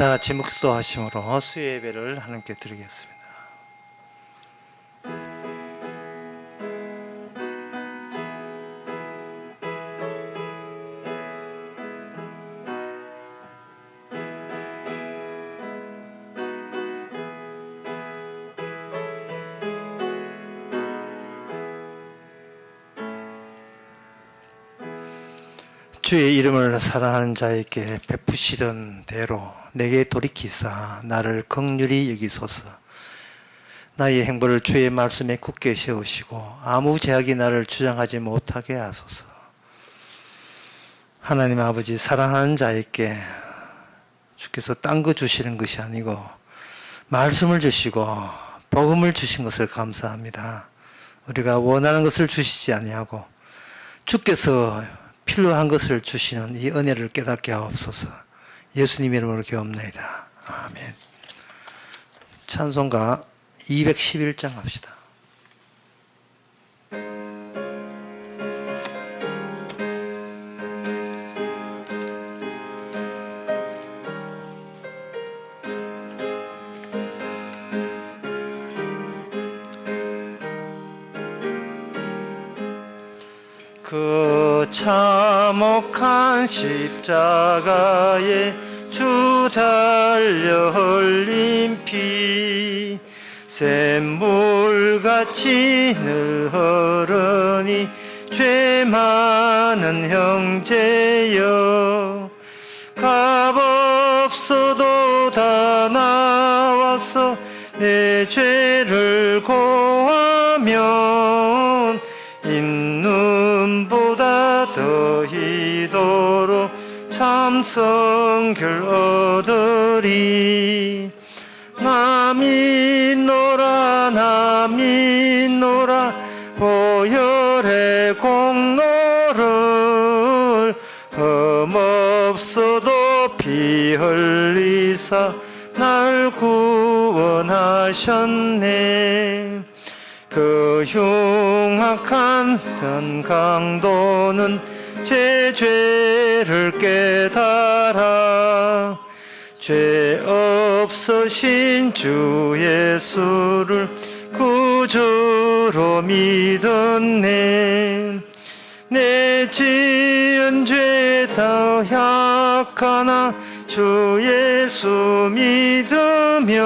다 같이 묵도하심으로 수요 예배를 하나님께 드리겠습니다. 주의 이름을 사랑하는 자에게 베푸시던 대로 내게 돌이키사 나를 긍휼히 여기소서. 나의 행보를 주의 말씀에 굳게 세우시고 아무 제약이 나를 주장하지 못하게 하소서. 하나님 아버지, 사랑하는 자에게 주께서 딴 거 주시는 것이 아니고 말씀을 주시고 복음을 주신 것을 감사합니다. 우리가 원하는 것을 주시지 아니하고 주께서 필요한 것을 주시는 이 은혜를 깨닫게 하옵소서. 예수님 이름으로 기도합나이다. 아멘. 찬송가 211장 합시다. 그 참혹한 십자가에 주 달려 흘린 피 샘물같이 늘 흐르니 죄 많은 형제여, 값없어도 다 나와서 내 죄를 고하면 인눈보다 더 이도록 참 성결 얻으리. 나 믿노라 나 믿노라 보혈의 공로를 흠없어도 피 흘리사 날 구원하셨네. 그 흉악한 강도는 제 죄를 깨달아 죄 없으신 주 예수를 구주로 믿었네. 내 지은 죄 다 약하나 주 예수 믿으면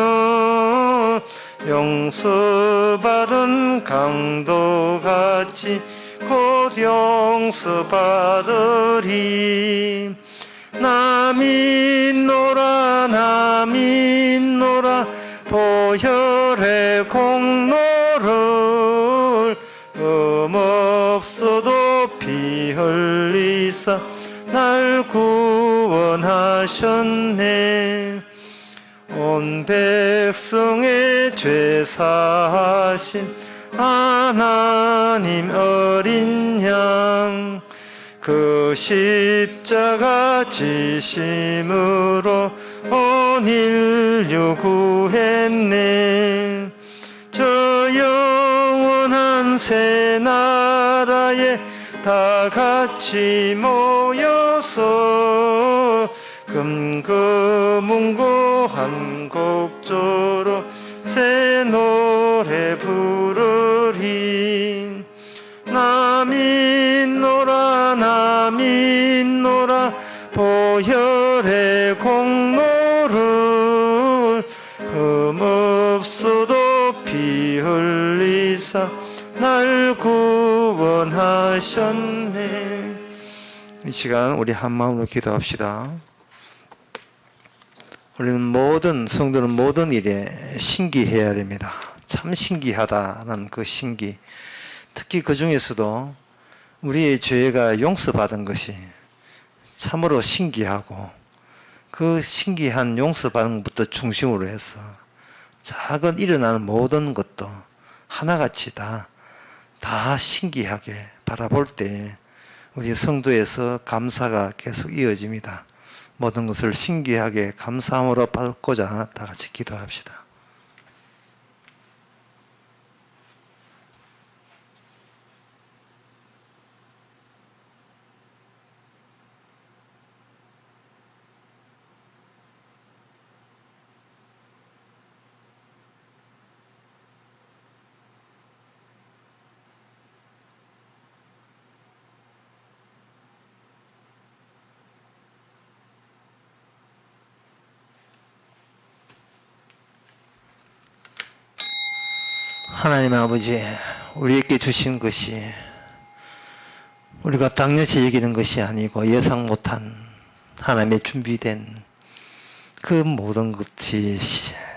용서받은 강도같이 곧 용서받으리. 나 믿노라 나 믿노라 보혈의 공로를 흠없어도 피 흘리사 날 구원하셨네. 온 백성의 죄 사하신 하나님 어린 양, 그 십자가 지심으로 온 인류 구했네. 저 영원한 새 나라에 다 같이 모여서 금금문고 한 곡조로 새 노래 부르리. 나 믿노라 나 믿노라 보혈의 공로를 흠없어도 피 흘리사 날 구원하셨네. 이 시간 우리 한 마음으로 기도합시다. 우리는 모든 성도는 모든 일에 신기해야 됩니다. 참 신기하다는 그 신기, 특히 그 중에서도 우리의 죄가 용서받은 것이 참으로 신기하고, 그 신기한 용서받은 것부터 중심으로 해서 작은 일어나는 모든 것도 하나같이 다 신기하게 바라볼 때 우리 성도에서 감사가 계속 이어집니다. 모든 것을 신기하게 감사함으로 받고자 다 같이 기도합시다. 하나님 아버지, 우리에게 주신 것이 우리가 당연시 여기는 것이 아니고 예상 못한 하나님의 준비된 그 모든 것이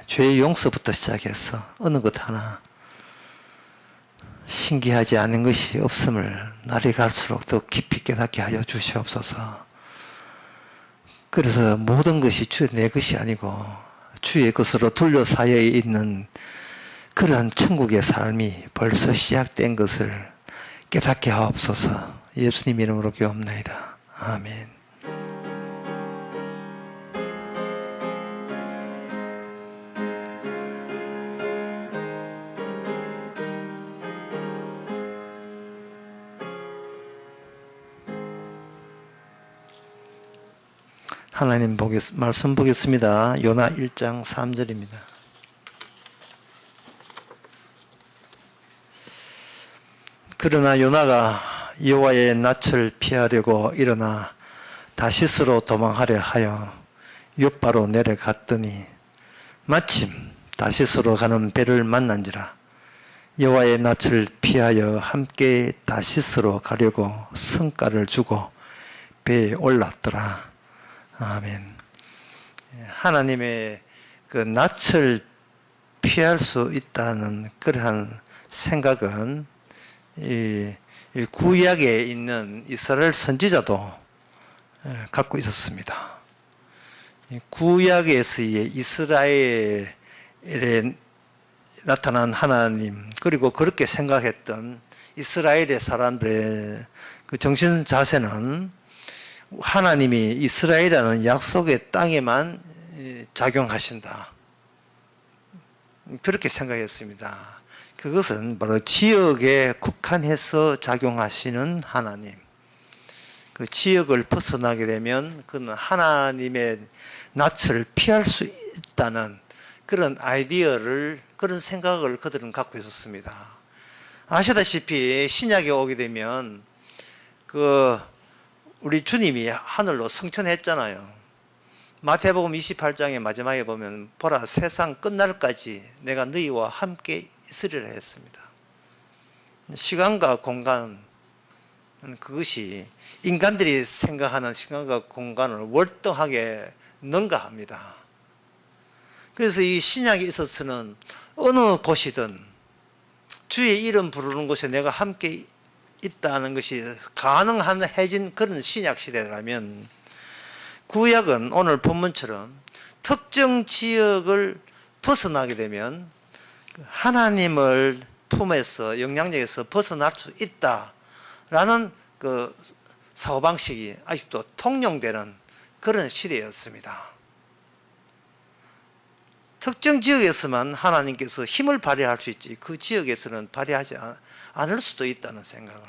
죄의 용서부터 시작해서 어느 것 하나 신기하지 않은 것이 없음을 날이 갈수록 더 깊이 깨닫게 하여 주시옵소서. 그래서 모든 것이 내 것이 아니고 주의 것으로 둘러싸여 있는 그러한 천국의 삶이 벌써 시작된 것을 깨닫게 하옵소서. 예수님 이름으로 기도합나이다. 아멘. 하나님 말씀 보겠습니다. 요나 1장 3절입니다. 그러나 요나가 여호와의 낯을 피하려고 일어나 다시스로 도망하려 하여 요바로 내려갔더니 마침 다시스로 가는 배를 만난지라. 여호와의 낯을 피하여 함께 다시스로 가려고 성과를 주고 배에 올랐더라. 아멘. 하나님의 그 낯을 피할 수 있다는 그러한 생각은 이 구약에 있는 이스라엘 선지자도 갖고 있었습니다. 구약에서의 이스라엘에 나타난 하나님, 그리고 그렇게 생각했던 이스라엘의 사람들의 그 정신 자세는 하나님이 이스라엘이라는 약속의 땅에만 작용하신다, 그렇게 생각했습니다. 그것은 바로 지역에 국한해서 작용하시는 하나님. 그 지역을 벗어나게 되면 그는 하나님의 낯을 피할 수 있다는 그런 아이디어를, 그런 생각을 그들은 갖고 있었습니다. 아시다시피 신약에 오게 되면 우리 주님이 하늘로 승천했잖아요. 마태복음 28장의 마지막에 보면 보라, 세상 끝날까지 내가 너희와 함께 있으리라 했습니다. 시간과 공간, 그것이 인간들이 생각하는 시간과 공간을 월등하게 능가합니다. 그래서 이 신약에 있어서는 어느 곳이든 주의 이름 부르는 곳에 내가 함께 있다는 것이 가능해진 그런 신약 시대라면, 구약은 오늘 본문처럼 특정 지역을 벗어나게 되면 하나님을 품에서, 영향력에서 벗어날 수 있다라는 그 사고방식이 아직도 통용되는 그런 시대였습니다. 특정 지역에서만 하나님께서 힘을 발휘할 수 있지 그 지역에서는 발휘하지 않을 수도 있다는 생각을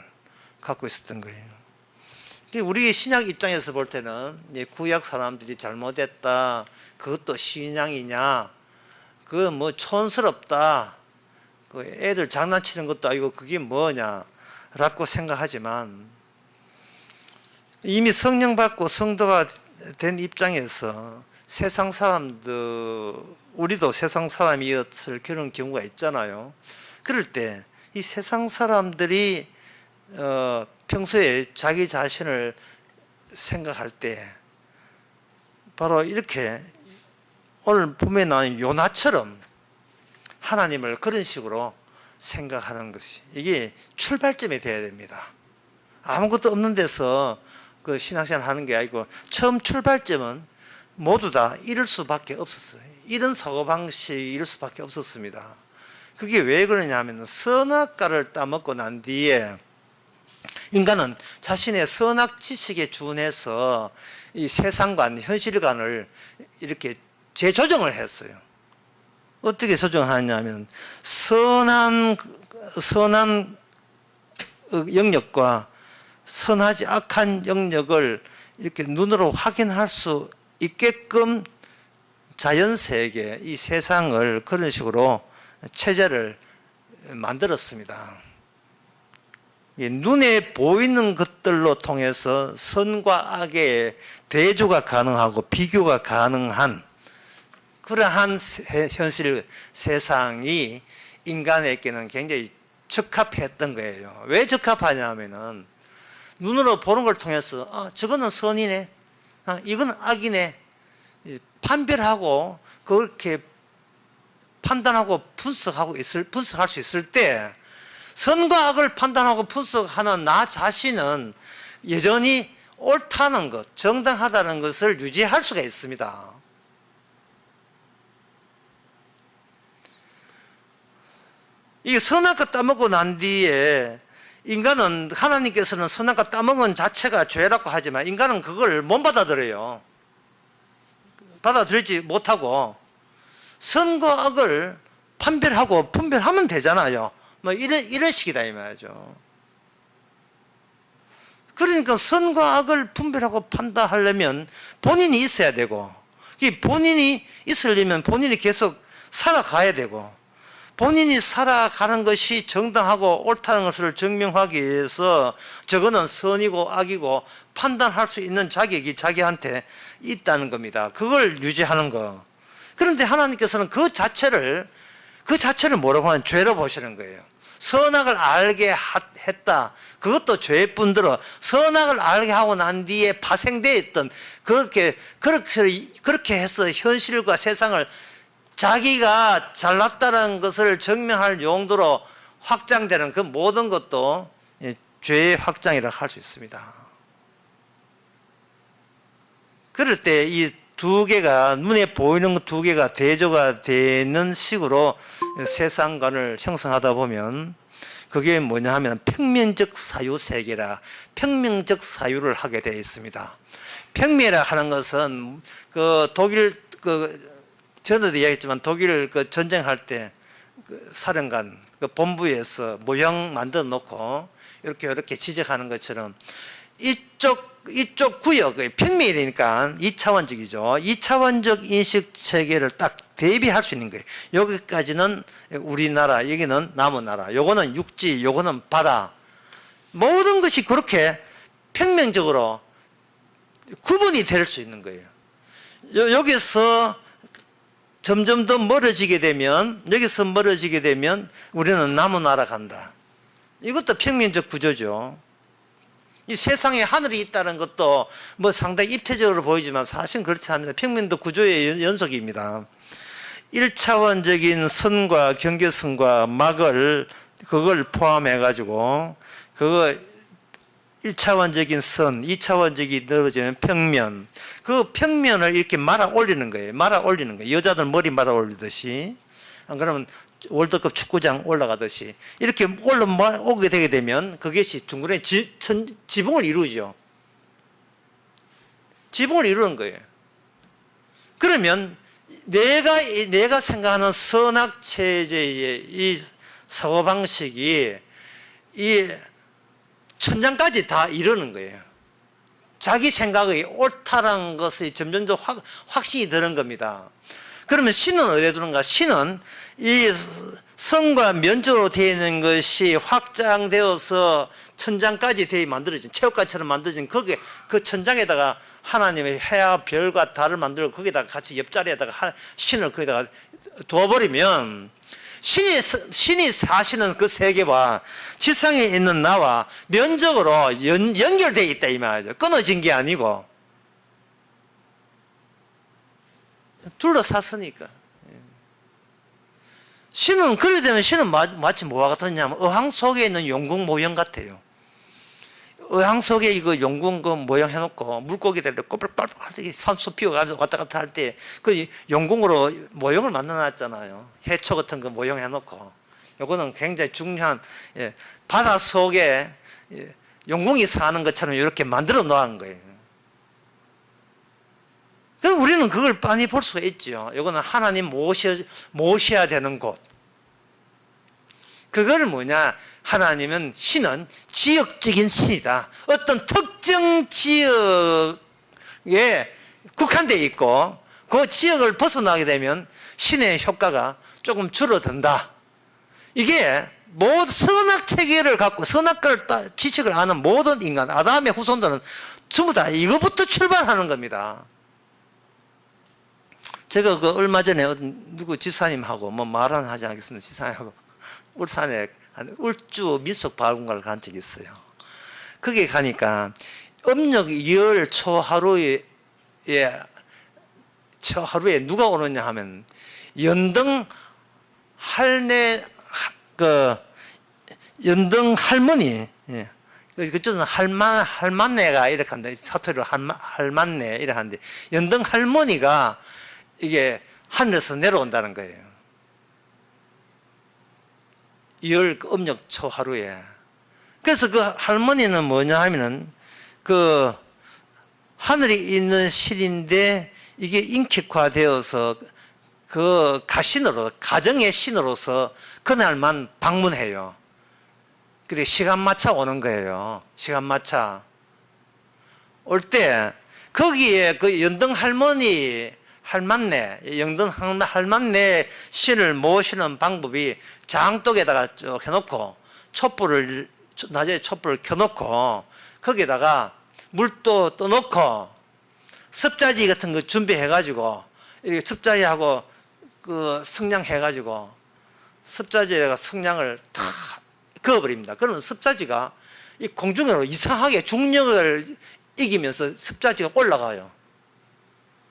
갖고 있었던 거예요. 우리 신약 입장에서 볼 때는 구약 사람들이 잘못했다, 그것도 신앙이냐, 그 뭐 촌스럽다, 그 애들 장난치는 것도 아니고 그게 뭐냐라고 생각하지만, 이미 성령 받고 성도가 된 입장에서 세상 사람들, 우리도 세상 사람이었을 그런 경우가 있잖아요. 그럴 때 이 세상 사람들이 평소에 자기 자신을 생각할 때 바로 이렇게 오늘 보면 나온 요나처럼 하나님을 그런 식으로 생각하는 것이, 이게 출발점이 되어야 됩니다. 아무것도 없는 데서 그 신앙생활 하는 게 아니고 처음 출발점은 모두 다 이럴 수밖에 없었어요. 이런 사고방식이 이럴 수밖에 없었습니다. 그게 왜 그러냐 하면, 선악과를 따먹고 난 뒤에 인간은 자신의 선악 지식에 준해서 이 세상관, 현실관을 이렇게 재조정을 했어요. 어떻게 조정하냐면, 선한 영역과 선하지 악한 영역을 이렇게 눈으로 확인할 수 있게끔 자연세계, 이 세상을 그런 식으로 체제를 만들었습니다. 눈에 보이는 것들로 통해서 선과 악의 대조가 가능하고 비교가 가능한 그러한 현실 세상이 인간에게는 굉장히 적합했던 거예요. 왜 적합하냐면은 눈으로 보는 걸 통해서 저거는 선이네, 이건 악이네, 판별하고 그렇게 판단하고 분석할 수 있을 때, 선과 악을 판단하고 분석하는 나 자신은 여전히 옳다는 것, 정당하다는 것을 유지할 수가 있습니다. 이게 선악과 따먹고 난 뒤에 인간은, 하나님께서는 선악과 따먹은 자체가 죄라고 하지만 인간은 그걸 못 받아들여요. 받아들이지 못하고 선과 악을 판별하고 분별하면 되잖아요. 뭐 이런 식이다 이 말이죠. 그러니까 선과 악을 분별하고 판단하려면 본인이 있어야 되고, 이 본인이 있으려면 본인이 계속 살아가야 되고, 본인이 살아가는 것이 정당하고 옳다는 것을 증명하기 위해서 저거는 선이고 악이고 판단할 수 있는 자격이 자기한테 있다는 겁니다. 그걸 유지하는 거. 그런데 하나님께서는 그 자체를 뭐라고 하면 죄로 보시는 거예요. 선악을 알게 했다. 그것도 죄뿐더러 선악을 알게 하고 난 뒤에 파생되어 있던 그렇게 해서 현실과 세상을 자기가 잘났다는 것을 증명할 용도로 확장되는 그 모든 것도 죄의 확장이라고 할 수 있습니다. 그럴 때 이 두 개가, 눈에 보이는 두 개가 대조가 되는 식으로 세상관을 형성하다 보면 그게 뭐냐 하면 평면적 사유 세계라, 평면적 사유를 하게 되어 있습니다. 평면이라 하는 것은 독일 전에도 이야기했지만 독일 전쟁할 때 사령관 본부에서 모형 만들어 놓고 이렇게 지적하는 것처럼 이쪽 구역, 평면이니까 2차원적이죠. 2차원적 인식 체계를 딱 대비할 수 있는 거예요. 여기까지는 우리나라, 여기는 남은 나라, 요거는 육지, 요거는 바다. 모든 것이 그렇게 평면적으로 구분이 될 수 있는 거예요. 여기서 점점 더 멀어지게 되면, 우리는 남은 나라 간다. 이것도 평면적 구조죠. 이 세상에 하늘이 있다는 것도 뭐 상당히 입체적으로 보이지만 사실은 그렇지 않습니다. 평면도 구조의 연속입니다. 1차원적인 선과 경계선과 그걸 포함해 가지고 1차원적인 선, 2차원적인 넓어지는 평면, 그 평면을 이렇게 말아 올리는 거예요. 여자들 머리 말아 올리듯이. 안 그러면 월드컵 축구장 올라가듯이 이렇게 오게 되게 되면 그것이 둥그레 지붕을 이루죠. 지붕을 이루는 거예요. 그러면 내가 생각하는 선악 체제의 이 사고방식이 이 천장까지 다 이루는 거예요. 자기 생각이 옳다는 것이 점점 더 확신이 드는 겁니다. 그러면 신은 어디에 두는가? 신은 이 선과 면적으로 되어 있는 것이 확장되어서 천장까지 만들어진, 체육관처럼 만들어진 그 천장에다가 하나님의 해와 별과 달을 만들고 거기다가 같이 옆자리에다가 신을 거기다가 두어버리면 신이 사시는 그 세계와 지상에 있는 나와 면적으로 연결되어 있다 이 말이죠. 끊어진 게 아니고 둘러쌌으니까. 신은 그래 되면 신은 마치 뭐와 같았냐면 어항 속에 있는 용궁 모형 같아요. 어항 속에 이거 용궁 모형 해놓고 물고기들 꼬불꼬불 산소 피워가면서 왔다 갔다 할 때 그 용궁으로 모형을 만들어놨잖아요. 해초 같은 거 모형 해놓고. 요거는 굉장히 중요한, 바다 속에 용궁이 사는 것처럼 이렇게 만들어 놓은 거예요. 그럼 우리는 그걸 빤히 볼 수가 있죠. 이거는 하나님 모셔야 되는 곳. 그걸 뭐냐? 하나님은 신은 지역적인 신이다. 어떤 특정 지역에 국한되어 있고 그 지역을 벗어나게 되면 신의 효과가 조금 줄어든다. 이게 선악 체계를 갖고 선악을 지식을 아는 모든 인간, 아담의 후손들은 전부 다 이거부터 출발하는 겁니다. 제가 얼마 전에 누구 집사님하고 말은 하지 않겠습니다. 집사님하고 울산에 한 울주 민속박물관을 간 적이 있어요. 거기 가니까 음력 2월 초하루에 누가 오느냐 하면 연등 연등 할머니, 예. 그쪽은 할만네가 이렇게 한다. 사투리로 할만네 이렇게 하는데, 연등 할머니가 이게 하늘에서 내려온다는 거예요. 2월 음력 초하루에. 그래서 그 할머니는 뭐냐 하면은, 그 하늘에 있는 실인데, 이게 인격화되어서 그 가신으로, 가정의 신으로서 그날만 방문해요. 그래 시간 맞춰 오는 거예요. 시간 맞춰 올 때 거기에 그 연등 할머니 할만네, 연등 할만네 신을 모시는 방법이 장독에다가 쭉 해놓고 낮에 촛불을 켜놓고 거기에다가 물도 떠놓고 섭자지 같은 거 준비해가지고 이렇게 섭자지하고 그 성냥해가지고 섭자지에다가 성냥을 탁 그어버립니다. 그러면 섭자지가 이 공중으로 이상하게 중력을 이기면서 섭자지가 올라가요.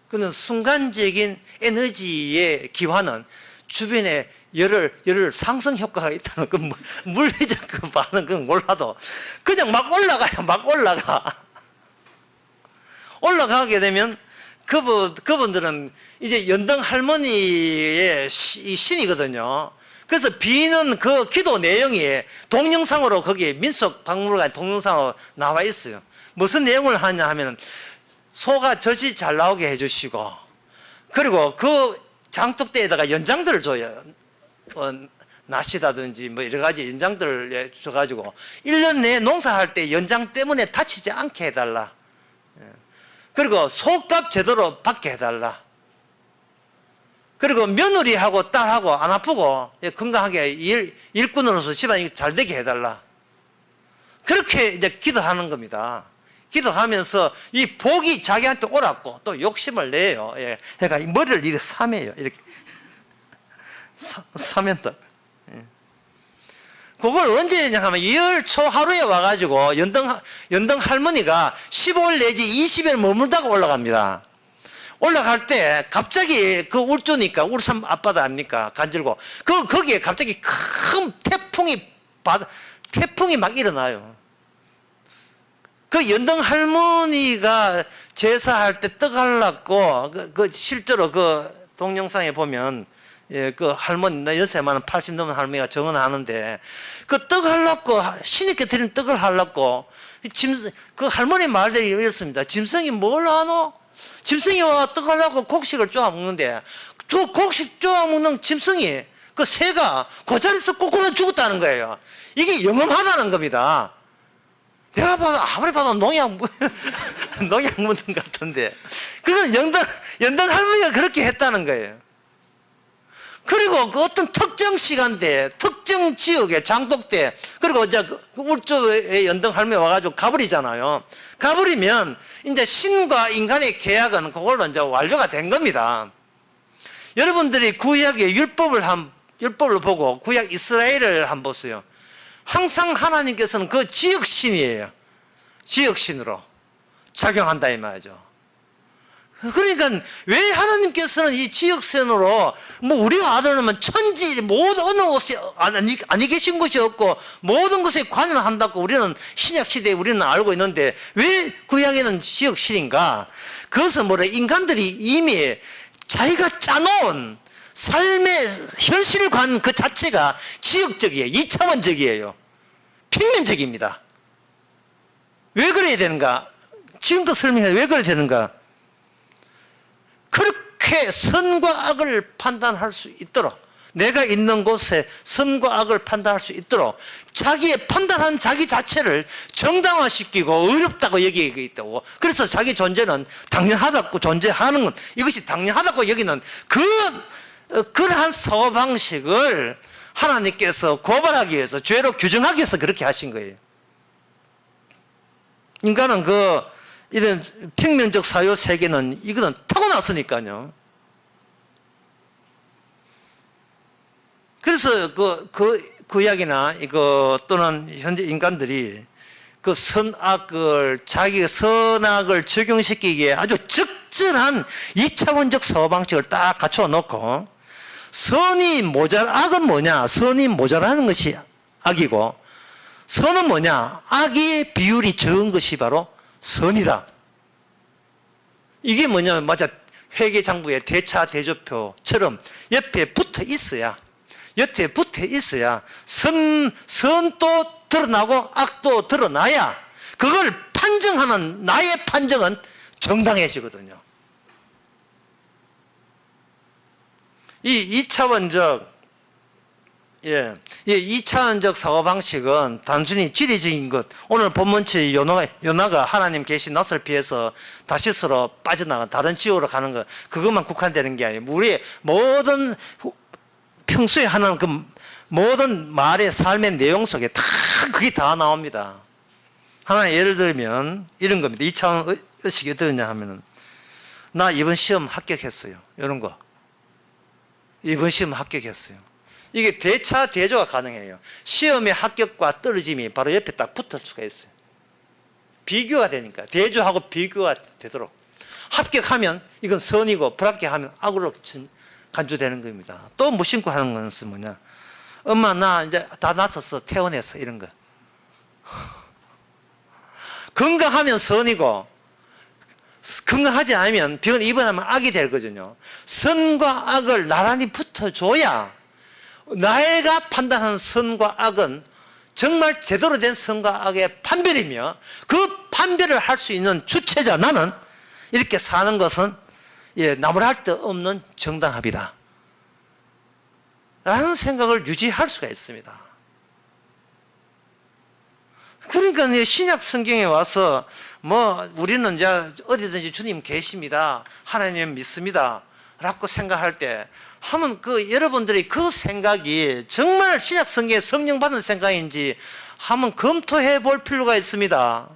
그는 순간적인 에너지의 기화는 주변에 열을 상승 효과가 있다는 그 물리적 그 반응 그건 몰라도 그냥 막 올라가요. 막 올라가게 되면 그분들은 이제 연등 할머니의 이 신이거든요. 그래서 비는 그 기도 내용이 동영상으로 거기 민속박물관 동영상으로 나와 있어요. 무슨 내용을 하냐 하면 소가 젖이 잘 나오게 해주시고, 그리고 그 장독대에다가 연장들을 줘요. 낫이라든지 뭐 여러 가지 연장들을 줘가지고 1년 내에 농사할 때 연장 때문에 다치지 않게 해달라. 그리고 속값 제대로 받게 해달라. 그리고 며느리하고 딸하고 안 아프고 건강하게 일꾼으로서 집안이 잘 되게 해달라. 그렇게 이제 기도하는 겁니다. 기도하면서 이 복이 자기한테 오랐고 또 욕심을 내요. 예. 그러니까 머리를 이렇게 사매요. 이렇게 사면다. 예. 그걸 언제 했냐 하면 2월 초 하루에 와가지고 연등 할머니가 15일 내지 20일 머물다가 올라갑니다. 올라갈 때 갑자기 그 울주니까 울산 앞바다 아닙니까? 간절고 거기에 갑자기 큰 태풍이 막 일어나요. 그 연등 할머니가 제사할 때 떡 할랐고 그 실제로 그 동영상에 보면 예, 그 할머니 연세 많은 80 넘은 할머니가 정언하는데 그 떡 할랐고 신이께 드린 떡을 할랐고 그 할머니 말대로 이렇습니다. 짐승이 뭘 하노? 짐승이 와 떡 하려고 곡식을 쪼아 먹는데 저 곡식 쪼아 먹는 짐승이 그 새가 그 자리에서 꼬꾸라 죽었다는 거예요. 이게 영험하다는 겁니다. 내가 봐도 아무리 봐도 농약 묻은 것 같은데 그건 연등 할머니가 그렇게 했다는 거예요. 그리고 그 어떤 특정 시간대, 특정 지역의 장독대, 그리고 이제 그 울주의 연등 할머니 와가지고 가버리잖아요. 가버리면 이제 신과 인간의 계약은 그걸로 이제 완료가 된 겁니다. 여러분들이 구약의 율법을 보고 구약 이스라엘을 한번 보세요. 항상 하나님께서는 그 지역신이에요. 지역신으로 작용한다 이 말이죠. 그러니까 왜 하나님께서는 이 지역선으로 뭐 우리가 아들면 천지 모든 어느 곳이 아니 계신 곳이 없고 모든 것에 관여한다고 우리는 신약시대에 우리는 알고 있는데 왜 구약에는 지역신인가? 그것은 뭐래? 인간들이 이미 자기가 짜놓은 삶의 현실관 그 자체가 지역적이에요. 2차원적이에요. 평면적입니다. 왜 그래야 되는가? 지금껏 설명해 왜 그래야 되는가? 그렇게 선과 악을 판단할 수 있도록 내가 있는 곳에 선과 악을 판단할 수 있도록 자기의 판단한 자기 자체를 정당화시키고 어렵다고 여기고 있다고. 그래서 자기 존재는 당연하다고 존재하는 건 이것이 당연하다고 여기는 그러한 사고방식을 하나님께서 고발하기 위해서 죄로 규정하기 위해서 그렇게 하신 거예요. 인간은 이런 평면적 사유 세계는 이거는 타고났으니까요. 그래서 그래서 그 이야기나 이거 또는 현재 인간들이 그 자기의 선악을 적용시키기에 아주 적절한 2차원적 사고방식을 딱 갖춰 놓고 악은 뭐냐? 선이 모자라는 것이 악이고 선은 뭐냐? 악의 비율이 적은 것이 바로 선이다. 이게 뭐냐면 맞아 회계장부의 대차 대조표처럼 옆에 붙어 있어야 선도 드러나고 악도 드러나야 그걸 판정하는 나의 판정은 정당해지거든요. 이 2차원적 사고방식은 단순히 지리적인 것, 오늘 본문치 요나가 하나님 계신 낯을 피해서 다시스로 빠져나간 다른 지역으로 가는 것, 그것만 국한되는 게 아니에요. 우리의 모든 평소에 하는 그 모든 말의 삶의 내용 속에 그게 다 나옵니다. 하나 예를 들면 이런 겁니다. 2차원 의식이 어떠냐 하면은 나 이번 시험 합격했어요. 이런 거. 이번 시험 합격했어요. 이게 대차 대조가 가능해요. 시험의 합격과 떨어짐이 바로 옆에 딱 붙을 수가 있어요. 비교가 되니까 대조하고 비교가 되도록 합격하면 이건 선이고 불합격하면 악으로 간주되는 겁니다. 또 무심코 하는 것은 뭐냐? 엄마 나 이제 다 낳았어 퇴원했어 이런 거. 건강하면 선이고 건강하지 않으면 병원 입원하면 악이 되거든요. 선과 악을 나란히 붙어줘야 나가 판단하는 선과 악은 정말 제대로 된 선과 악의 판별이며 그 판별을 할 수 있는 주체자 나는 이렇게 사는 것은 나무랄 데 없는 정당합이다 라는 생각을 유지할 수가 있습니다. 그러니까 신약 성경에 와서 우리는 이제 어디든지 주님 계십니다. 하나님 믿습니다. 라고 생각할 때 하면 여러분들이 그 생각이 정말 신약 성경에 성령 받은 생각인지 한번 검토해 볼 필요가 있습니다.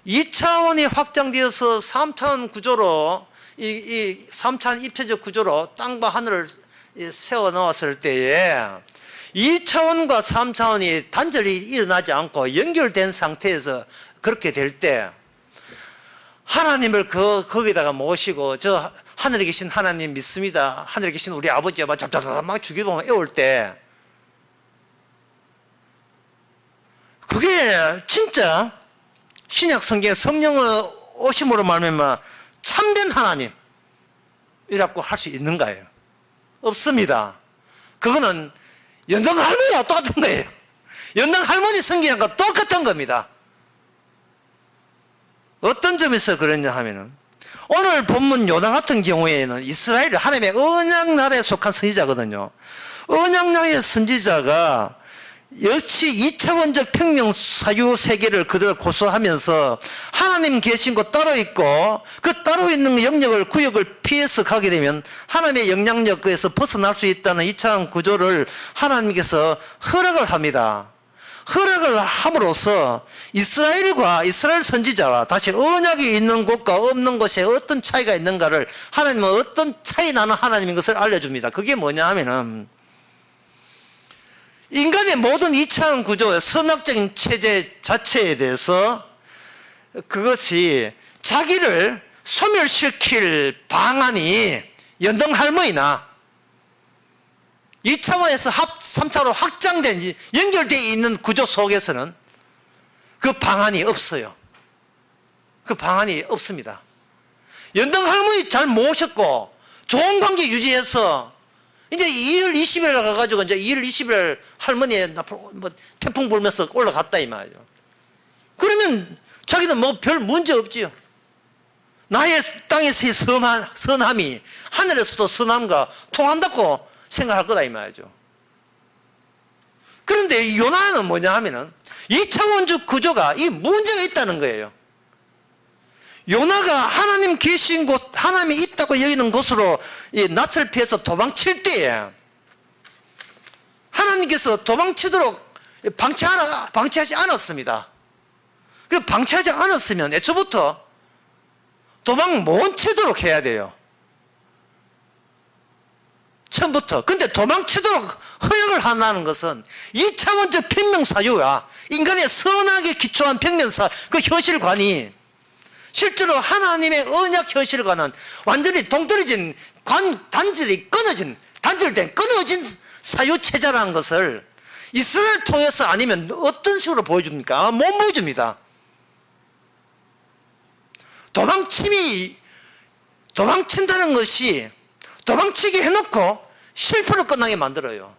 2차원이 확장되어서 3차원 구조로 이 3차원 입체적 구조로 땅과 하늘을 세워 놓았을 때에 2차원과 3차원이 단절이 일어나지 않고 연결된 상태에서 그렇게 될 때 하나님을 거기다가 모시고 저 하늘에 계신 하나님 믿습니다. 하늘에 계신 우리 아버지가 막 주기도만 애올 때 그게 진짜 신약 성경에 성령의 오심으로 말미암아 참된 하나님이라고 할 수 있는가요? 없습니다. 그거는 연당 할머니와 똑같은 거예요. 연당 할머니 성경과 똑같은 겁니다. 어떤 점에서 그랬냐 하면은 오늘 본문 요나 같은 경우에는 이스라엘 하나님의 언약 나라에 속한 선지자거든요. 언약 나라의 선지자가 역시 2차원적 평명 사유 세계를 그대로 고수하면서 하나님 계신 곳 따로 있고 그 따로 있는 영역을 구역을 피해서 가게 되면 하나님의 영향력에서 벗어날 수 있다는 2차원 구조를 하나님께서 허락을 합니다. 허락을 함으로써 이스라엘 선지자와 다시 언약이 있는 곳과 없는 곳에 어떤 차이가 있는가를 하나님은 어떤 차이 나는 하나님인 것을 알려줍니다. 그게 뭐냐 하면은 인간의 모든 2차원 구조의 선악적인 체제 자체에 대해서 그것이 자기를 소멸시킬 방안이 연동할머니나 2차원에서 3차원으로 확장된 연결되어 있는 구조 속에서는 그 방안이 없어요. 그 방안이 없습니다. 연동할머니 잘 모셨고 좋은 관계 유지해서 이제 2월 20일 가가지고 이제 2월 20일 할머니 태풍 불면서 올라갔다 이 말이죠. 그러면 자기는 별 문제 없지요. 나의 땅에서의 선함이 하늘에서도 선함과 통한다고 생각할 거다 이 말이죠. 그런데 요나는 뭐냐 하면은 2차원적 구조가 이 문제가 있다는 거예요. 요나가 하나님 계신 곳, 하나님이 있다고 여기는 곳으로 낯을 피해서 도망칠 때에 하나님께서 도망치도록 방치하지 않았습니다. 그 방치하지 않았으면 애초부터 도망 못 치도록 해야 돼요. 처음부터. 근데 도망치도록 허용을 한다는 것은 2차원적 평명사유야. 인간의 선악에 기초한 평면사, 그 현실관이 실제로 하나님의 언약 현실과는 완전히 동떨어진 단절된 끊어진 사유체제라는 것을 이스라엘 통해서 아니면 어떤 식으로 보여줍니까? 못 보여줍니다. 도망친다는 것이 도망치게 해놓고 실패로 끝나게 만들어요.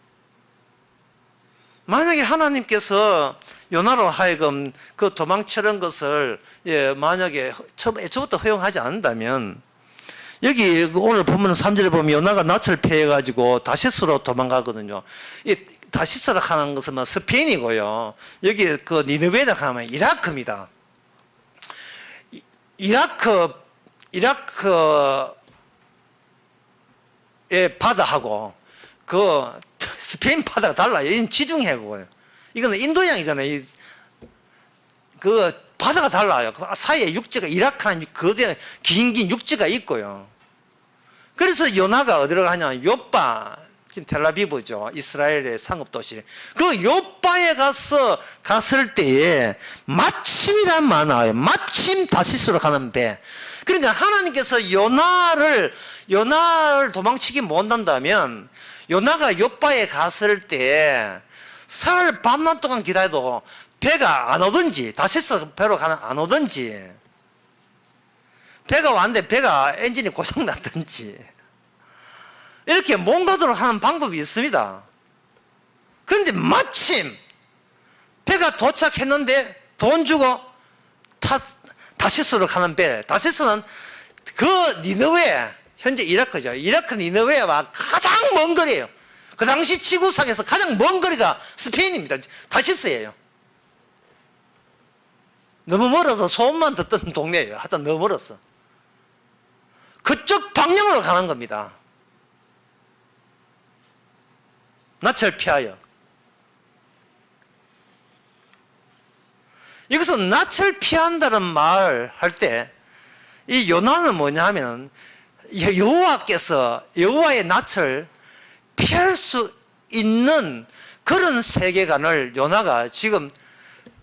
만약에 하나님께서 요나로 하여금 그 도망치는 것을 만약에 애초부터 허용하지 않는다면, 여기 오늘 보면 3절에 보면 요나가 낯을 피해가지고 다시스로 도망가거든요. 이 다시스라 하는 것은 스페인이고요. 여기 그 니느웨라 하면 이라크입니다. 이라크의 바다하고 그 스페인 바다가 달라요. 이건 지중해고요. 이거는 인도양이잖아요. 그 바다가 달라요. 그 사이에 육지가 이라크는 거대한 긴 육지가 있고요. 그래서 요나가 어디로 가냐? 요빠, 지금 텔라비브죠. 이스라엘의 상업도시. 그 요빠에 갔을 때에 마침이란 말 나와요. 마침 다시스로 가는 배. 그러니까 하나님께서 요나를 도망치기 못한다면, 요나가 요빠에 갔을 때 사흘 밤낮 동안 기다려도 배가 안 오든지, 다시스 배로 안 오든지, 배가 왔는데 배가 엔진이 고장났든지, 이렇게 뭔가도록 하는 방법이 있습니다. 그런데 마침 배가 도착했는데 돈 주고 다시스로 가는 배, 다시스는 그 니느웨, 현재 이라크죠. 이라크 니느웨와 가장 먼 거리예요. 그 당시 지구상에서 가장 먼 거리가 스페인입니다. 다시스예요. 너무 멀어서 소문만 듣던 동네예요. 하여튼 너무 멀었어. 그쪽 방향으로 가는 겁니다. 낯을 피하여. 여기서 낯을 피한다는 말 할 때 이 요나는 뭐냐 하면, 여호와의 낯을 피할 수 있는 그런 세계관을 요나가 지금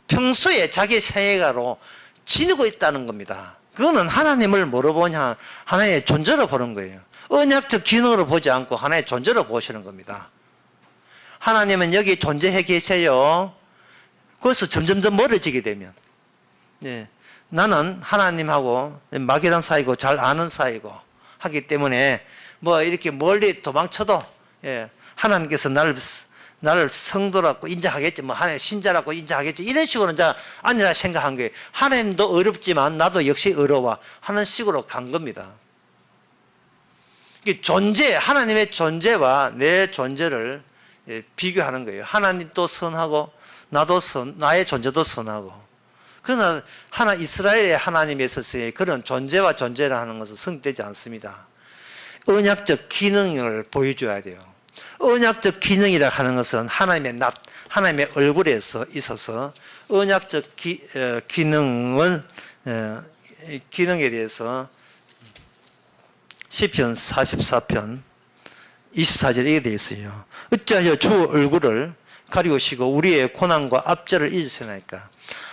평소에 자기 세계관으로 지니고 있다는 겁니다. 그거는 하나님을 뭐로 보냐? 하나의 존재로 보는 거예요. 언약적 기능으로 보지 않고 하나의 존재로 보시는 겁니다. 하나님은 여기 존재해 계세요. 거기서 점점점 멀어지게 되면, 나는 하나님하고 막연한 사이고 잘 아는 사이고 하기 때문에 뭐 이렇게 멀리 도망쳐도 하나님께서 나를 성도라고 인정하겠지, 뭐 하나님 신자라고 인정하겠지, 이런 식으로는 아니라 생각한 거예요. 하나님도 어렵지만 나도 역시 어려워 하는 식으로 간 겁니다. 하나님의 존재와 내 존재를 비교하는 거예요. 하나님도 선하고 나도 나의 존재도 선하고. 그러나 이스라엘의 하나님에 있어서의 그런 존재와 존재를 하는 것은 성립되지 않습니다. 언약적 기능을 보여줘야 돼요. 언약적 기능이라 하는 것은 하나님의 얼굴에 있어서 언약적 기능에 대해서 시편 44편 24절에 이렇게 되어 있어요. 어찌하여 주 얼굴을 가리우시고 우리의 고난과 압제를 잊으시나이까.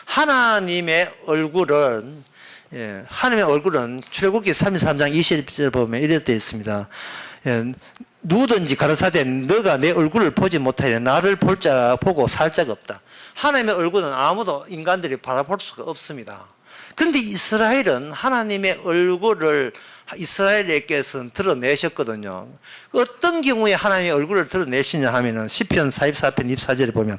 하나님의 얼굴은 출애굽기 33장 20절 보면 이렇게 되어 있습니다. 누구든지 가라사대 너가 내 얼굴을 보지 못하여 나를 보고 살 자가 없다. 하나님의 얼굴은 아무도 인간들이 바라볼 수가 없습니다. 그런데 이스라엘은 하나님의 얼굴을 이스라엘에게서는 드러내셨거든요. 어떤 경우에 하나님의 얼굴을 드러내시냐 하면은 시편 44편 24절에 보면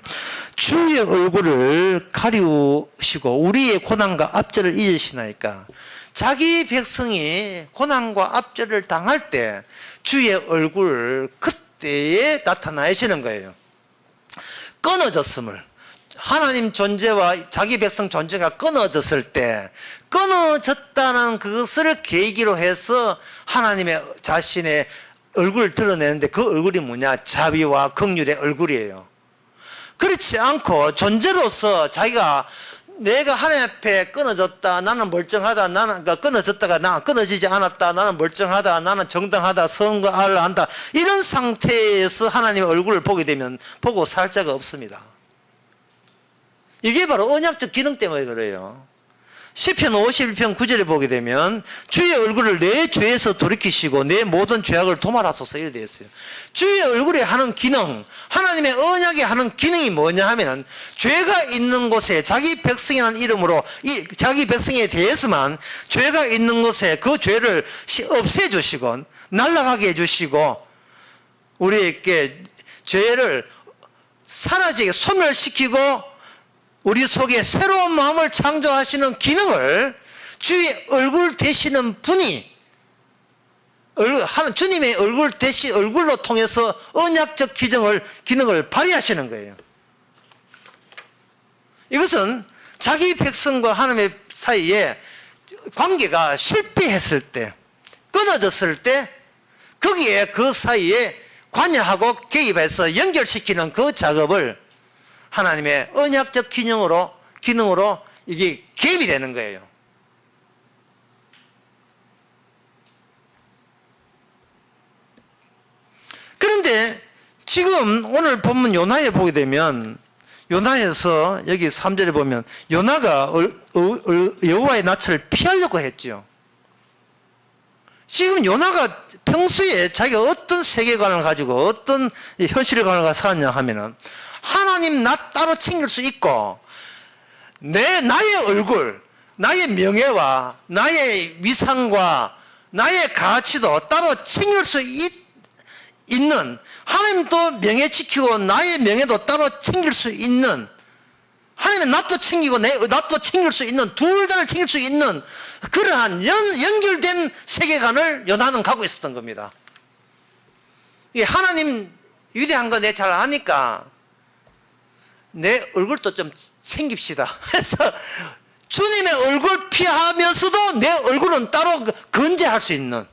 주의 얼굴을 가리우시고 우리의 고난과 압제를 잊으시나이까. 자기 백성이 고난과 압제를 당할 때 주의 얼굴을 그때에 나타나시는 거예요. 끊어졌음을, 하나님 존재와 자기 백성 존재가 끊어졌을 때, 끊어졌다는 그것을 계기로 해서 하나님의 자신의 얼굴을 드러내는데, 그 얼굴이 뭐냐? 자비와 긍휼의 얼굴이에요. 그렇지 않고 존재로서 자기가 내가 하나님 앞에 끊어졌다, 나는 멀쩡하다, 나는 끊어졌다가 나 끊어지지 않았다, 나는 멀쩡하다, 나는 정당하다, 선거를 한다, 이런 상태에서 하나님의 얼굴을 보게 되면 보고 살 자가 없습니다. 이게 바로 언약적 기능 때문에 그래요. 시편 51편 9절에 보게 되면 주의 얼굴을 내 죄에서 돌이키시고 내 모든 죄악을 도말하소서 이렇게 되어 있어요. 주의 얼굴에 하는 기능, 하나님의 언약에 하는 기능이 뭐냐 하면 죄가 있는 곳에 자기 백성이라는 이름으로 자기 백성에 대해서만 죄가 있는 곳에 그 죄를 없애주시고 날아가게 해주시고 우리에게 죄를 사라지게 소멸시키고 우리 속에 새로운 마음을 창조하시는 기능을 주의 얼굴 되시는 분이 주님의 얼굴로 통해서 언약적 기능을 발휘하시는 거예요. 이것은 자기 백성과 하나님의 사이에 관계가 실패했을 때, 끊어졌을 때 거기에 그 사이에 관여하고 개입해서 연결시키는 그 작업을 하나님의 언약적 기능으로 이게 개입이 되는 거예요. 그런데 지금 오늘 본문 요나에 보게 되면 요나에서 여기 3절에 보면 요나가 여호와의 낯을 피하려고 했죠. 지금 요나가 평소에 자기가 어떤 세계관을 가지고 어떤 현실관을 가지고 살았냐 하면은 하나님 나 따로 챙길 수 있고 나의 얼굴, 나의 명예와 나의 위상과 나의 가치도 따로 챙길 수 있는, 하나님도 명예 지키고 나의 명예도 따로 챙길 수 있는, 하나님의 낯도 챙기고 내 낯도 챙길 수 있는, 둘 다를 챙길 수 있는 그러한 연결된 세계관을 요나는 갖고 있었던 겁니다. 이게 하나님 위대한 거 내 잘 아니까 내 얼굴도 좀 챙깁시다 해서 주님의 얼굴 피하면서도 내 얼굴은 따로 건재할 수 있는,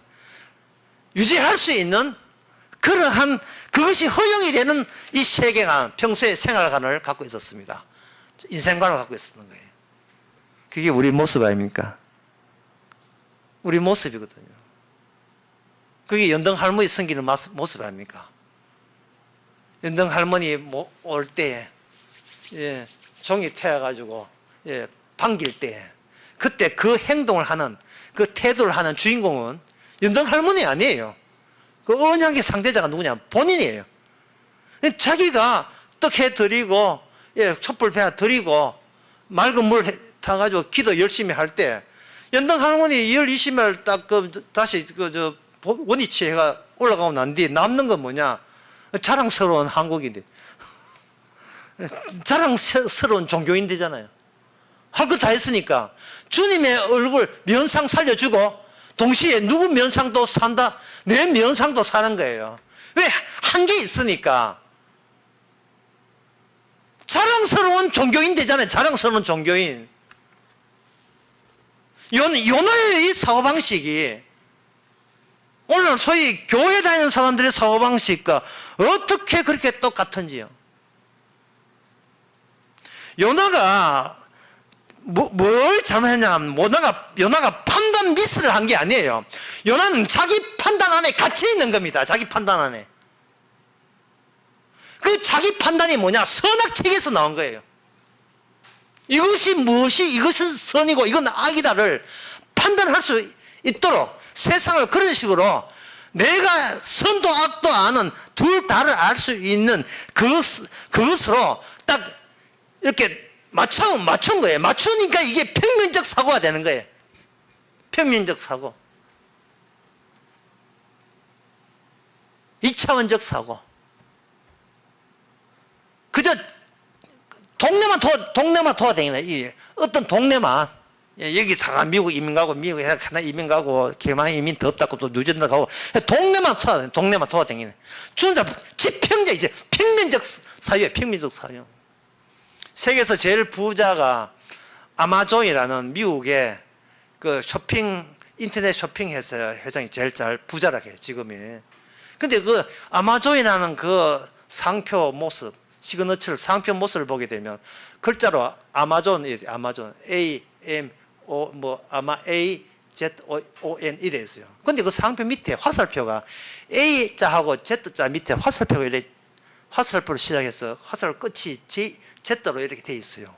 유지할 수 있는 그러한 그것이 허용이 되는 이 세계관, 평소의 생활관을 갖고 있었습니다. 인생관을 갖고 있었던 거예요. 그게 우리 모습 아닙니까? 우리 모습이거든요. 그게 연등 할머니 섬기는 모습 아닙니까? 연등 할머니 올 때, 종이 태워가지고, 반길 때, 그때 그 행동을 하는, 그 태도를 하는 주인공은 연등 할머니 아니에요. 그 언약의 상대자가 누구냐? 본인이에요. 자기가 떡 해드리고, 촛불 배워 드리고, 맑은 물 타가지고 기도 열심히 할 때, 연등 할머니 열 20일 딱 다시 원위치 해가 올라가고 난 뒤에 남는 건 뭐냐? 자랑스러운 한국인들. 자랑스러운 종교인들이잖아요. 할 거 다 했으니까. 주님의 얼굴, 면상 살려주고, 동시에 누구 면상도 산다? 내 면상도 사는 거예요. 왜? 한계 있으니까. 자랑스러운 종교인 되잖아요. 자랑스러운 종교인. 요나의 이 사고방식이 오늘 소위 교회 다니는 사람들의 사고방식과 어떻게 그렇게 똑같은지요. 요나가 뭘 잘못했냐면 요나가 판단 미스를 한 게 아니에요. 요나는 자기 판단 안에 갇혀 있는 겁니다. 자기 판단 안에. 그 자기 판단이 뭐냐? 선악책에서 나온 거예요. 이것은 선이고 이건 악이다를 판단할 수 있도록 세상을 그런 식으로 내가 선도 악도 아는 둘 다를 알 수 있는 그것으로 딱 이렇게 맞춘 거예요. 맞추니까 이게 평면적 사고가 되는 거예요. 평면적 사고. 2차원적 사고. 그저 동네만 돌아다니는, 어떤 동네만, 여기 사가 미국 이민 가고, 미국에 하나 이민 가고, 개만 이민 더 없다고 또 뉴질랜드 가고, 동네만 돌아다니는. 주는 사람, 지평적, 평면적 사유예요, 평면적 사유. 세계에서 제일 부자가 아마존이라는 미국의 그 인터넷 쇼핑 회장이 제일 부자라고 해요, 지금이. 근데 그 아마존이라는 그 상표 모습, 시그너처를 상표 모습을 보게 되면 글자로 아마존 AMO 뭐 아마 AZON 이래 있어요. 근데 그 상표 밑에 화살표가 A자하고 Z자 밑에 화살표가 이렇게 화살표로 시작해서 화살 끝이 Z로 이렇게 돼 있어요.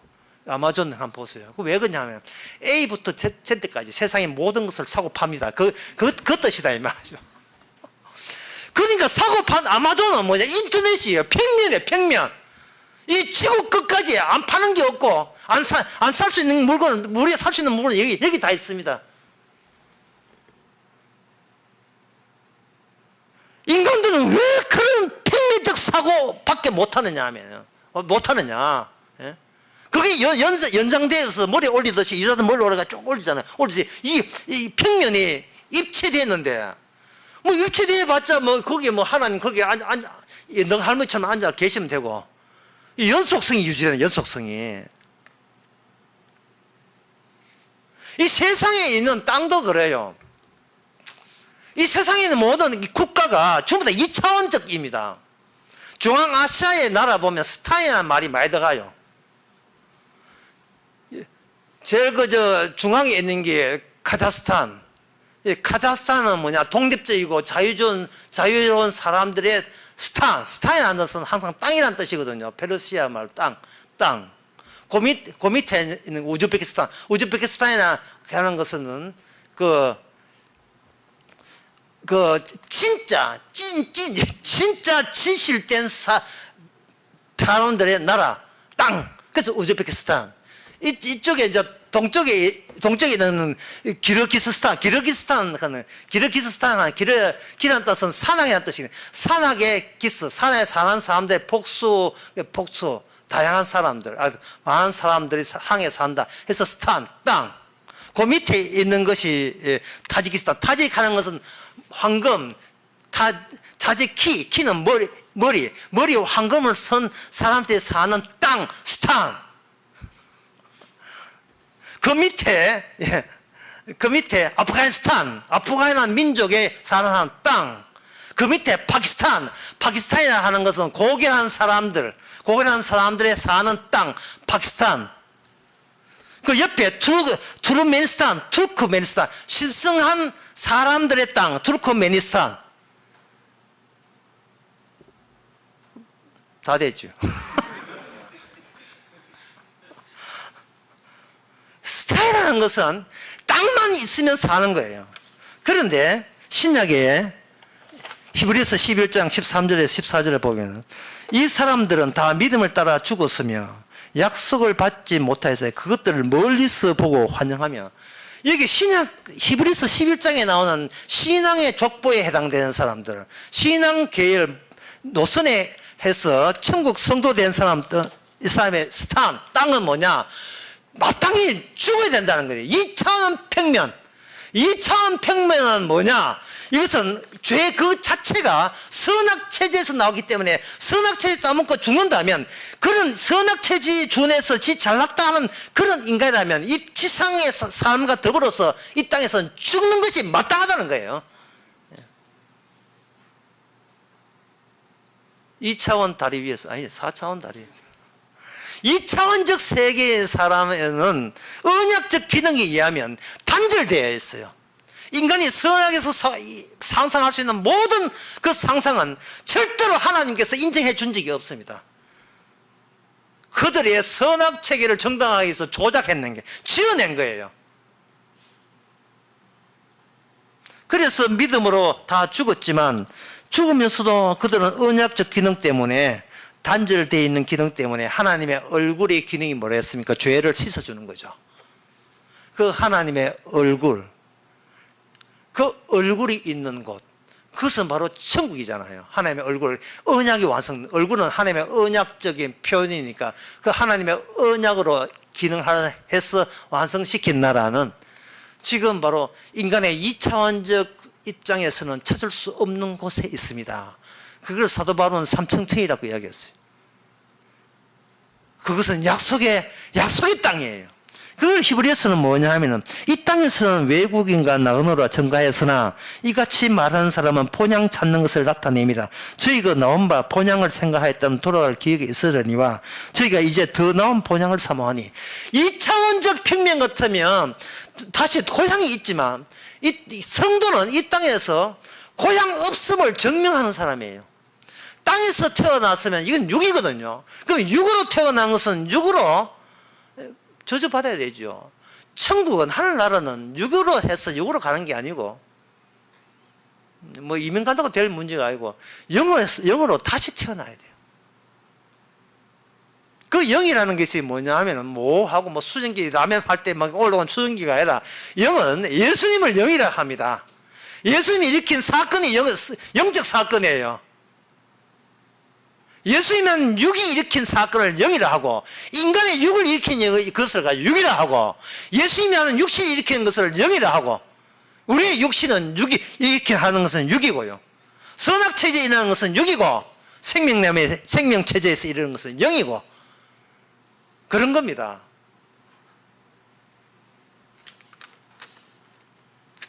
아마존 한번 보세요. 그 왜 그러냐면 A부터 Z까지 세상의 모든 것을 사고 팝니다. 그 뜻이다 이 말이죠. 그러니까 사고 판 아마존은 뭐냐? 인터넷이에요. 평면이에요. 평면. 이 지구 끝까지 안 파는 게 없고 안 살 수 있는 물건, 우리가 살 수 있는 물건은 여기 다 있습니다. 인간들은 왜 그런 평면적 사고밖에 못하느냐 하면 못하느냐? 예? 그게 연장돼서 머리 올리듯이 여자들 머리 올라가 쭉 올리잖아요. 올리지 이 평면이 입체되는데 뭐 입체돼봤자 뭐 거기 뭐 하나님 거기 너 할머니처럼 앉아 계시면 되고 이 연속성이 유지되는 연속성이 이 세상에 있는 땅도 그래요. 이 세상에 있는 모든 국가가 전부 다 2차원적입니다. 중앙아시아의 나라 보면 스탄이라는 말이 많이 들어가요. 제일 중앙에 있는 게 카자흐스탄. 카자흐스탄은 뭐냐? 독립적이고 자유로운 사람들의 스탄이라는 뜻은 항상 땅이라는 뜻이거든요. 페르시아 말 땅. 그 밑에 있는 우즈베키스탄이나 하는 것은 진짜 진실된 사람들의 나라 땅. 그래서 우즈베키스탄. 이쪽에 이제 동쪽에 있는 기르기스스탄 기라는 뜻은 산악이라는 뜻이거든요. 산악의 기스, 산악에 사는 사람들의 복수 다양한 사람들, 많은 사람들이 상에 산다 해서 스탄 땅. 그 밑에 있는 것이 타지키스탄. 타지크하는 것은 황금, 키는 머리 황금을 선 사람들이 사는 땅, 스탄. 그 밑에 아프가니스탄 민족에 사는 사람 땅. 그 밑에 파키스탄이라 하는 것은 고결한 사람들의 사는 땅, 파키스탄. 그 옆에 투르크메니스탄, 신성한 사람들의 땅, 투르크메니스탄. 다 됐죠. 스타일이라는 것은 땅만 있으면 사는 거예요. 그런데 신약에 히브리서 11장 13절에서 14절에 보면 이 사람들은 다 믿음을 따라 죽었으며 약속을 받지 못하여서 그것들을 멀리서 보고 환영하며, 여기 히브리서 11장에 나오는 신앙의 족보에 해당되는 사람들, 신앙 계열 노선에 해서 천국 성도 된 사람들, 이 사람의 땅은 뭐냐? 마땅히 죽어야 된다는 거예요. 2차원 평면은 뭐냐? 이것은 죄 그 자체가 선악체제에서 나오기 때문에 선악체제 따먹고 죽는다면, 그런 선악체제에 준해서 지 잘났다 하는 그런 인간이라면 이 지상의 삶과 더불어서 이 땅에서 죽는 것이 마땅하다는 거예요. 2차원 다리 위에서, 아니 4차원 다리 위에서. 2차원적 세계의 사람에는 언약적 기능에 의하면 단절되어 있어요. 인간이 선악에서 상상할 수 있는 모든 그 상상은 절대로 하나님께서 인정해 준 적이 없습니다. 그들의 선악 체계를 정당하게 해서 조작해낸 게, 지어낸 거예요. 그래서 믿음으로 다 죽었지만, 죽으면서도 그들은 언약적 기능 때문에, 단절되어 있는 기능 때문에 하나님의 얼굴의 기능이 뭐라 했습니까? 죄를 씻어주는 거죠. 그 하나님의 얼굴, 그 얼굴이 있는 곳, 그것은 바로 천국이잖아요. 하나님의 얼굴, 언약이 완성, 얼굴은 하나님의 언약적인 표현이니까 그 하나님의 언약으로 기능을 해서 완성시킨 나라는 지금 바로 인간의 2차원적 입장에서는 찾을 수 없는 곳에 있습니다. 그걸 사도 바울은 삼층천이라고 이야기했어요. 그것은 약속의 땅이에요. 그걸 히브리서는 뭐냐 하면은 이 땅에서는 외국인과 나그네로 증가했으나 이같이 말하는 사람은 본향 찾는 것을 나타냅니다. 저희가 나온 바 본향을 생각하였다면 돌아갈 기억이 있으려니와 저희가 이제 더 나은 본향을 사모하니. 이차원적 평면 같으면 다시 고향이 있지만 이 성도는 이 땅에서 고향 없음을 증명하는 사람이에요. 땅에서 태어났으면 이건 육이거든요. 그럼 육으로 태어난 것은 육으로 저주받아야 되죠. 천국은, 하늘나라는 육으로 해서 육으로 가는 게 아니고, 뭐 이민 간다고 될 문제가 아니고, 영으로 다시 태어나야 돼요. 그 영이라는 것이 뭐냐 하면은, 하고 수증기, 라면 할 때 막 올라온 수증기가 아니라, 영은 예수님을 영이라 합니다. 예수님이 일으킨 사건이 영적 사건이에요. 예수님은 육이 일으킨 사건을 영이라 하고, 인간의 육을 일으킨 것을 육이라 하고, 예수님이 하는 육신이 일으키는 것을 영이라 하고, 우리의 육신은 육이 일으키는 하는 것은 육이고요. 선악체제에 일어나는 것은 육이고, 생명체제에서 일어나는 것은 영이고, 그런 겁니다.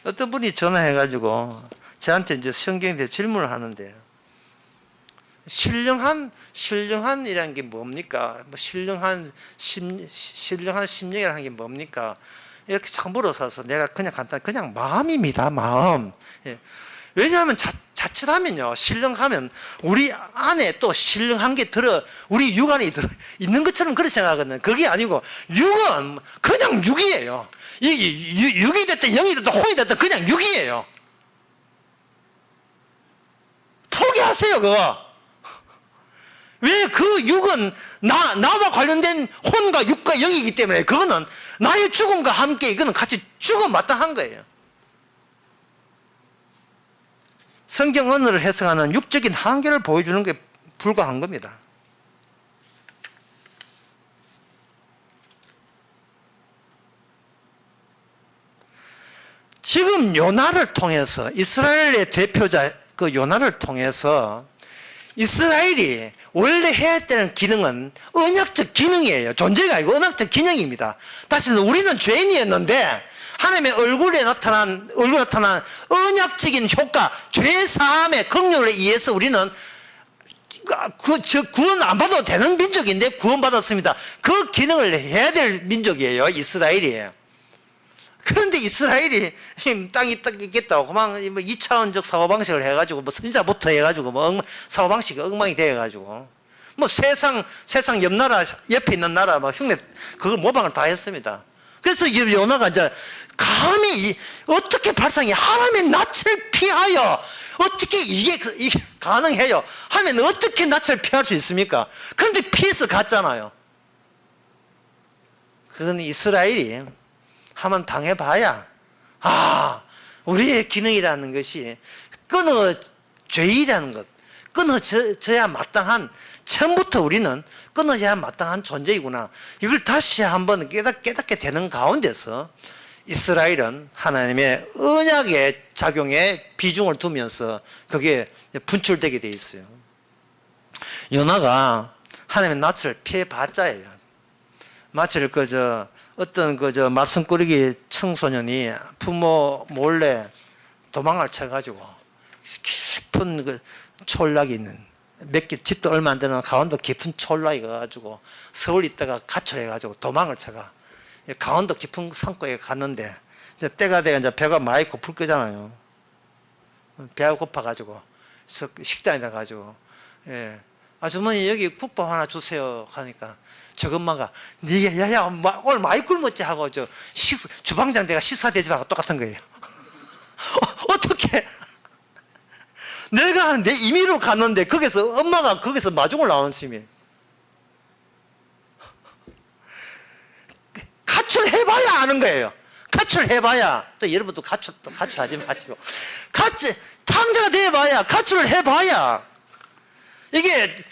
어떤 분이 전화해가지고 저한테 이제 성경에 대해 질문을 하는데요. 신령한이라는 게 뭡니까? 신령한 심령이라는 게 뭡니까? 이렇게 자꾸 물어서 내가 그냥 간단히 그냥 마음입니다. 마음. 예. 왜냐하면 자칫하면요, 신령하면 우리 안에 또 신령한 게 우리 육 안에 있는 것처럼 그렇게 생각하거든요. 그게 아니고 육은 그냥 육이에요. 육이 됐든 영이 됐든 혼이 됐든 그냥 육이에요. 포기하세요, 그거. 왜 그 육은 나와 관련된 혼과 육과 영이기 때문에 그거는 나의 죽음과 함께 이거는 같이 죽어 마땅한 거예요. 성경 언어를 해석하는 육적인 한계를 보여주는 게 불과한 겁니다. 지금 요나를 통해서 이스라엘의 대표자 그 요나를 통해서 이스라엘이 원래 해야 되는 기능은 언약적 기능이에요. 존재가 아니고 언약적 기능입니다. 다시 말해서 우리는 죄인이었는데 하나님의 얼굴에 나타난 언약적인 효과, 죄 사함의 긍휼에 의해서 우리는 구원 안 받아도 되는 민족인데 구원받았습니다. 그 기능을 해야 될 민족이에요, 이스라엘이에요. 그런데 이스라엘이 땅이 딱 있겠다고 그만 2차원적 사고방식을 해가지고 선지자부터 해가지고 사고방식이 엉망이 돼가지고 세상 옆 나라 옆에 있는 나라 흉내 그거 모방을 다 했습니다. 그래서 요나가 이제 감히 어떻게 발상이 하나님의 낯을 피하여 어떻게 이게 가능해요? 하면 어떻게 낯을 피할 수 있습니까? 그런데 피해서 갔잖아요. 그건 이스라엘이 한번 당해봐야 우리의 기능이라는 것이 끊어져야라는 것, 끊어져야 마땅한, 처음부터 우리는 끊어져야 마땅한 존재이구나, 이걸 다시 한번 깨닫게 되는 가운데서 이스라엘은 하나님의 언약의 작용에 비중을 두면서 그게 분출되게 돼 있어요. 요나가 하나님의 낯을 피해봤자예요. 마치 어떤 말썽꾸러기 청소년이 부모 몰래 도망을 쳐가지고 깊은 촌락이 있는 집도 얼마 안 되는 강원도 깊은 촌락에 가가지고 서울 있다가 가출해가지고 도망을 쳐가 강원도 깊은 산골에 갔는데 이제 때가 돼가 이제 배가 많이 고플 거잖아요. 배가 고파가지고 식당에 가가지고 아주머니 여기 국밥 하나 주세요 하니까 저것만가 야야 오늘 많이 굶었지 하고 주방장 내가 식사 대접하고 똑같은 거예요. 어떻게 내가 내 임의로 갔는데 엄마가 거기서 마중을 나오는 셈이에요. 가출해봐야 아는 거예요. 가출해봐야 또 여러분도 가출하지 마시고 탕자가 돼봐야 가출을 해봐야 이게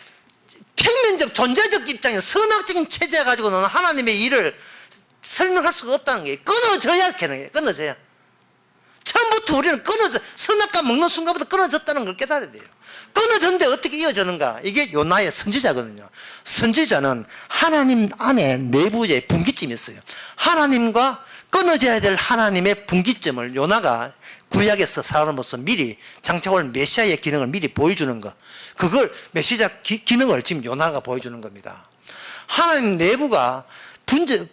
평면적 존재적 입장에서 선악적인 체제 가지고는 하나님의 일을 설명할 수가 없다는 게 끊어져야 되는 거예요. 끊어져야. 처음부터 우리는 선악과 먹는 순간부터 끊어졌다는 걸 깨달아야 돼요. 끊어졌는데 어떻게 이어지는가? 이게 요나의 선지자거든요. 선지자는 하나님 안에 내부에 분기점이 있어요. 하나님과 끊어져야 될 하나님의 분기점을 요나가 구약에서 사람으로서 미리 장차올 메시아의 기능을 미리 보여주는 것. 그걸 메시아 기능을 지금 요나가 보여주는 겁니다. 하나님 내부가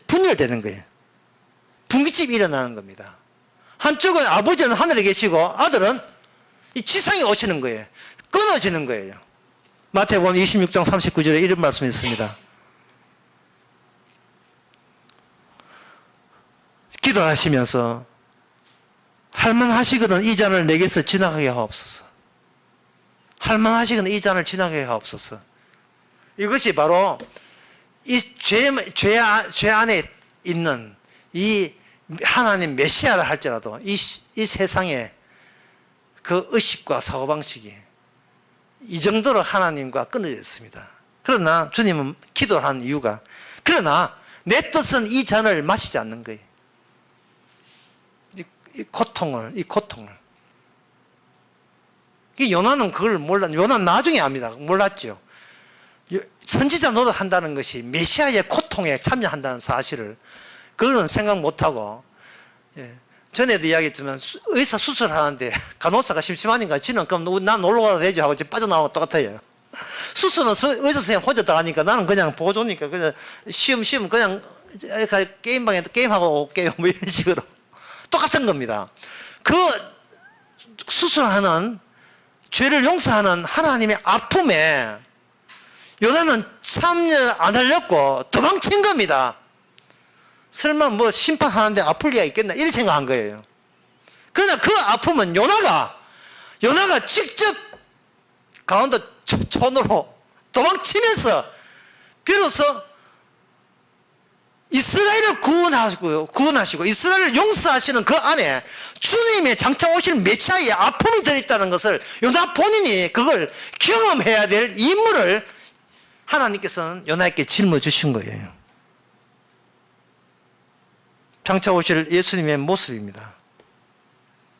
분열되는 거예요. 분기점이 일어나는 겁니다. 한쪽은 아버지는 하늘에 계시고 아들은 이 지상에 오시는 거예요. 끊어지는 거예요. 마태복음 26장 39절에 이런 말씀이 있습니다. 기도하시면서 할만하시거든 이 잔을 내게서 지나가게 하옵소서. 할만하시거든 이 잔을 지나가게 하옵소서. 이것이 바로 이 죄 안에 있는 이 하나님 메시아를 할지라도 이 세상에 그 의식과 사고방식이 이 정도로 하나님과 끊어져 있습니다. 그러나 주님은 기도를 한 이유가 그러나 내 뜻은 이 잔을 마시지 않는 거예요. 이 고통을 요나는 그걸 요나는 나중에 압니다. 몰랐죠. 선지자 노릇한다는 것이 메시아의 고통에 참여한다는 사실을 그거는 생각 못하고, 전에도 이야기했지만 의사 수술하는데 간호사가 심심하니까 지는 그럼 난 놀러 가도 되죠 하고 빠져나오고 똑같아요. 수술은 의사 선생님 혼자 다 하니까 나는 그냥 보조니까 그냥 쉬움 그냥 게임방에 게임하고 올게요 뭐 이런 식으로 똑같은 겁니다. 그 수술하는 죄를 용서하는 하나님의 아픔에 요나는 참여 안 하려고 도망친 겁니다. 설마 뭐 심판하는데 아플 리가 있겠나 이렇게 생각한 거예요. 그러나 그 아픔은 요나가 직접 강원도 촌으로 도망치면서 비로소 이스라엘을 구원하시고 이스라엘을 용서하시는 그 안에 주님의 장차 오실 메시아의 아픔이 들어있다는 것을 요나 본인이 그걸 경험해야 될 임무를 하나님께서는 요나에게 짊어주신 거예요. 장차 오실 예수님의 모습입니다.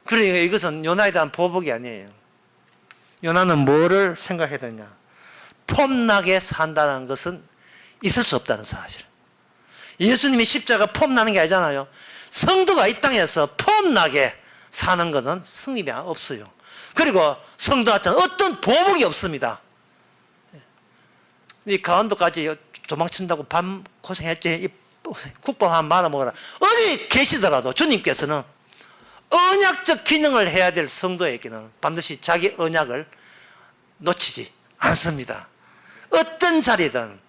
그러니까 이것은 요나에 대한 보복이 아니에요. 요나는 뭐를 생각해야 되냐? 폼나게 산다는 것은 있을 수 없다는 사실. 예수님이 십자가 폼나는 게 아니잖아요. 성도가 이 땅에서 폼나게 사는 것은 성립이 없어요. 그리고 성도한테 어떤 보복이 없습니다. 이 강원도까지 도망친다고 밤 고생했지. 국밥 한 말아 먹어라. 어디 계시더라도 주님께서는 언약적 기능을 해야 될 성도에게는 반드시 자기 언약을 놓치지 않습니다. 어떤 자리든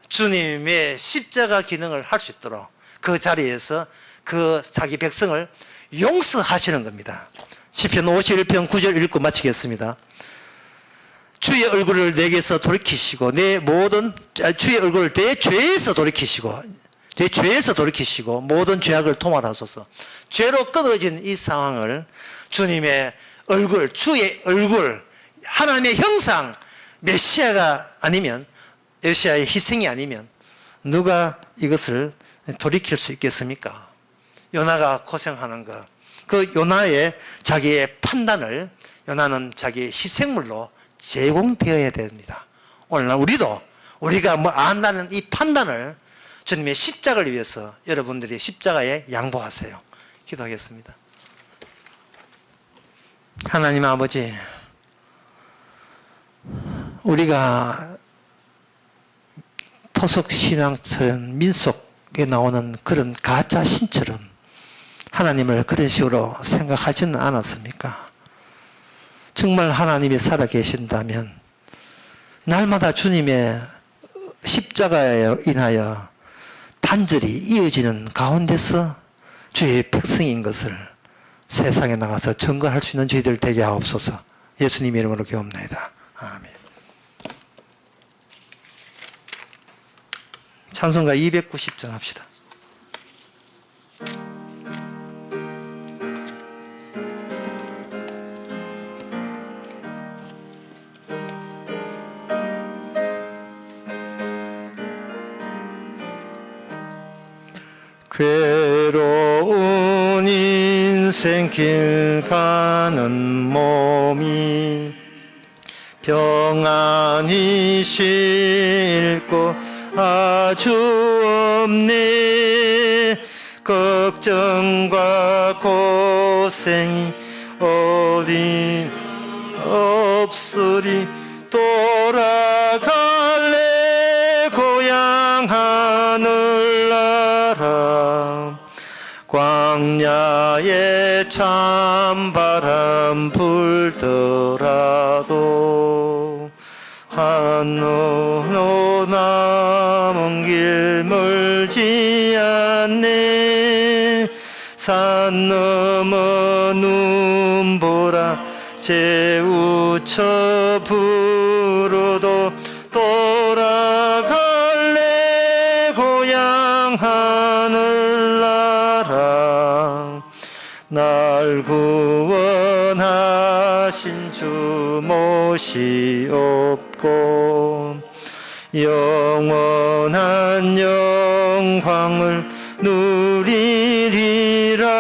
주님의 십자가 기능을 할 수 있도록 그 자리에서 그 자기 백성을 용서하시는 겁니다. 시편 51편 9절 읽고 마치겠습니다. 주의 얼굴을 내게서 돌이키시고 주의 얼굴을 내 죄에서 돌이키시고 모든 죄악을 통할하소서. 죄로 끊어진 이 상황을 주님의 얼굴, 주의 얼굴, 하나님의 형상, 메시아가 아니면 메시아의 희생이 아니면 누가 이것을 돌이킬 수 있겠습니까? 요나가 고생하는 것, 그 요나의 자기의 판단을 요나는 자기의 희생물로 제공되어야 됩니다. 오늘날 우리가 뭐 안다는 이 판단을 주님의 십자가를 위해서 여러분들이 십자가에 양보하세요. 기도하겠습니다. 하나님 아버지, 우리가 토속신앙처럼 민속에 나오는 그런 가짜 신처럼 하나님을 그런 식으로 생각하지는 않았습니까? 정말 하나님이 살아계신다면 날마다 주님의 십자가에 인하여 단절이 이어지는 가운데서 주의 백성인 것을 세상에 나가서 증거할 수 있는 저희들 되게 하옵소서. 예수님 이름으로 기도합니다. 아멘. 찬송가 290장 합시다. 괴로운 인생 인생길 가는 몸이 평안히 쉴 곳 아주 없네. 걱정과 고생이 어디 없으리. 돌아갈래 고향 하늘나라. 광야에 찬바람 불더라도 한노 남은 길 멀지 않네. 산 넘어 눈보라 재우쳐 불어도 돌아갈래 고향 하늘나라. 날 구원하신 주 못이 없고 영원한 영광을 누리리라.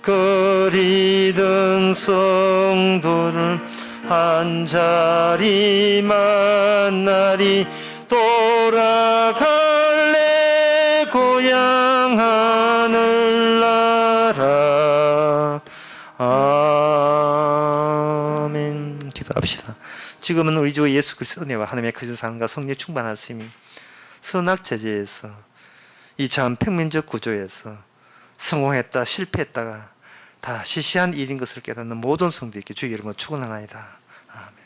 거리던 성도를 한자리 만나리. 돌아갈래 고향 하늘나라. 아멘. 기도합시다. 지금은 우리 주 예수 그리스도의 은혜와 하나님의 크신 사랑과 성령의 충만하심이 선악제재에서 이 참 평민적 구조에서 성공했다 실패했다가 다 시시한 일인 것을 깨닫는 모든 성도에게 주의 이름으로 축원하나이다. 아멘.